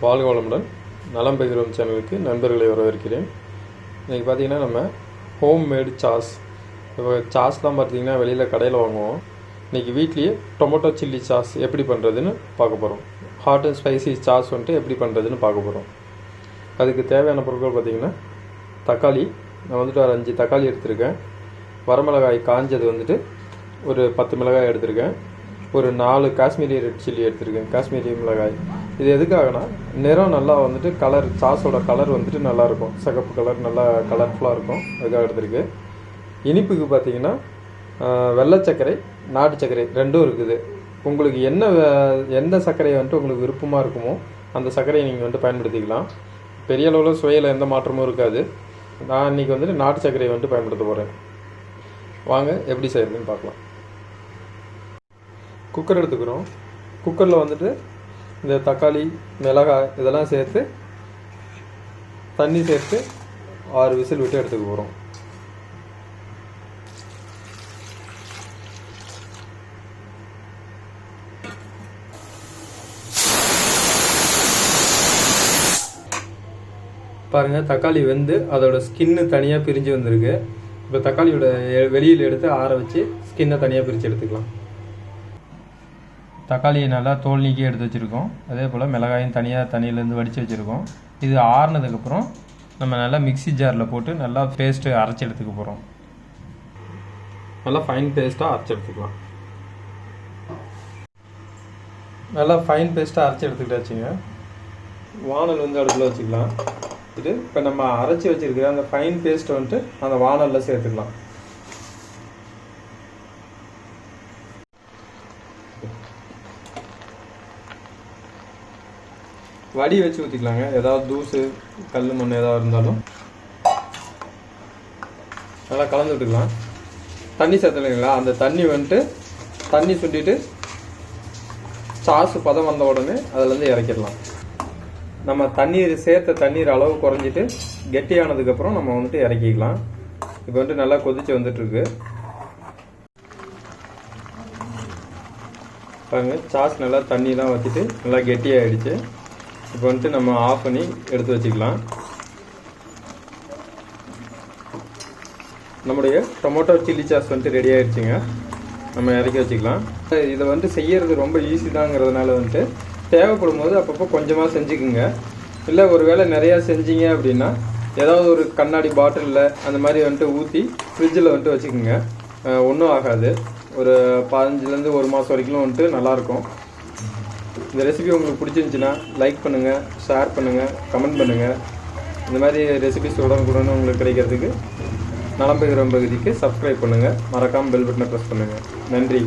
வாழ்க வளமுடன். நலம் பெறுகிறோம் சேனலுக்கு நண்பர்களை வரவேற்கிறேன். இன்றைக்கி பார்த்திங்கன்னா நம்ம ஹோம் மேடு சாஸ். இப்போ சாஸ்லாம் பார்த்திங்கன்னா வெளியில் கடையில் வாங்குவோம். இன்றைக்கி வீட்லேயே டொமேட்டோ சில்லி சாஸ் எப்படி பண்ணுறதுன்னு பார்க்க போகிறோம். ஹாட் அண்ட் ஸ்பைசி சாஸ் வந்துட்டு எப்படி பண்ணுறதுன்னு பார்க்க போகிறோம். அதுக்கு தேவையான பொருட்கள் பார்த்திங்கன்னா தக்காளி, நான் வந்துட்டு ஒரு 5 தக்காளி எடுத்திருக்கேன். வரமிளகாய் காஞ்சது வந்துட்டு ஒரு 10 மிளகாய் எடுத்திருக்கேன். ஒரு 4 காஷ்மீரி ரெட் சில்லி எடுத்திருக்கேன், காஷ்மீரி மிளகாய். இது எதுக்காகனா நிறம் நல்லா வந்துட்டு கலர், சாஸோட கலர் வந்துட்டு நல்லாயிருக்கும், சிகப்பு கலர் நல்லா கலர்ஃபுல்லாக இருக்கும், அதுக்காக எடுத்திருக்கு. இனிப்புக்கு பார்த்திங்கன்னா வெள்ளை சர்க்கரை, நாட்டு சர்க்கரை ரெண்டும் இருக்குது. உங்களுக்கு எந்த சர்க்கரையை வந்துட்டு உங்களுக்கு விருப்பமாக இருக்குமோ அந்த சர்க்கரையை நீங்கள் வந்துட்டு பயன்படுத்திக்கலாம். பெரிய அளவில் சுவையில் எந்த மாற்றமும் இருக்காது. நான் இன்றைக்கி வந்துட்டு நாட்டு சர்க்கரையை வந்துட்டு பயன்படுத்த போகிறேன். வாங்க எப்படி செய்யறதுன்னு பார்க்கலாம். குக்கர் எடுத்துக்கிறோம். குக்கரில் வந்துட்டு இந்த தக்காளி, மிளகாய் இதெல்லாம் சேர்த்து தண்ணி சேர்த்து 6 விசில் விட்டு எடுத்துக்க போகிறோம். பாருங்கள், தக்காளி வெந்து அதோட ஸ்கின்னு தனியாக பிரிஞ்சு வந்திருக்கு. இப்போ தக்காளியோட வெளியில் எடுத்து ஆற வச்சு ஸ்கின்னை தனியாக பிரித்து எடுத்துக்கலாம். தக்காளியை நல்லா தோல் நீக்கி எடுத்து வச்சுருக்கோம். அதே போல் மிளகாயும் தனியாக தண்ணியிலேருந்து வடித்து வச்சுருக்கோம். இது ஆறுனதுக்கப்புறம் நம்ம நல்லா மிக்ஸி ஜாரில் போட்டு நல்லா பேஸ்ட்டு அரைச்சி எடுத்துக்க போகிறோம். நல்லா ஃபைன் பேஸ்ட்டாக அரைச்சி எடுத்துக்கலாம். நல்லா ஃபைன் பேஸ்ட்டாக அரைச்சி எடுத்துக்கிட்டாச்சுங்க. வானல் வந்து அடுப்பில் வச்சுக்கலாம். இது இப்போ நம்ம அரைச்சி வச்சுருக்கிற அந்த ஃபைன் பேஸ்ட்டை வந்துட்டு அந்த வானலில் சேர்த்துக்கலாம். வடி வச்சு ஊற்றிக்கலாங்க. ஏதாவது தூசு, கல், மண் ஏதாவது இருந்தாலும் நல்லா கலந்து விட்டுக்கலாம். தண்ணி சேர்த்துலைங்களா, அந்த தண்ணி வந்துட்டு தண்ணி சுண்டிட்டு சாஸு பதம் வந்த உடனே அதுலேருந்து இறக்கிடலாம். நம்ம தண்ணீர் சேர்த்த தண்ணீர் அளவு குறைஞ்சிட்டு கெட்டியானதுக்கப்புறம் நம்ம வந்துட்டு இறக்கிக்கலாம். இப்போ வந்துட்டு நல்லா கொதிச்சு வந்துட்டுருக்கு. பாருங்க, சாஸ் நல்லா தண்ணியெலாம் வச்சுட்டு நல்லா கெட்டியாகிடுச்சு. இப்போ வந்துட்டு நம்ம ஆஃப் பண்ணி எடுத்து வச்சுக்கலாம். நம்முடைய டொமேட்டோ சில்லி சாஸ் வந்துட்டு ரெடி ஆகிடுச்சிங்க. நம்ம இறக்கி வச்சுக்கலாம். இதை வந்துட்டு செய்யறது ரொம்ப ஈஸி தாங்கிறதுனால வந்துட்டு தேவைப்படும் போது அப்பப்போ கொஞ்சமாக செஞ்சுக்குங்க. இல்லை ஒரு வேளை நிறையா செஞ்சீங்க அப்படின்னா ஏதாவது ஒரு கண்ணாடி பாட்டிலில் அந்த மாதிரி வந்துட்டு ஊற்றி ஃப்ரிட்ஜில் வந்துட்டு வச்சுக்கோங்க. ஒன்றும் ஆகாது. ஒரு 15லேருந்து 1 மாதம் வரைக்கும் வந்துட்டு நல்லாயிருக்கும். இந்த ரெசிபி உங்களுக்கு பிடிச்சிருந்துச்சின்னா லைக் பண்ணுங்கள், ஷேர் பண்ணுங்கள், கமெண்ட் பண்ணுங்கள். இந்த மாதிரி ரெசிபிஸ் உடனுக்குடன் உங்களுக்கு கிடைக்கிறதுக்கு நலம் பெறுகிறோம் பகுதிக்கு சப்ஸ்கிரைப் பண்ணுங்கள். மறக்காமல் பெல் பட்டனை ப்ரெஸ் பண்ணுங்கள். நன்றி.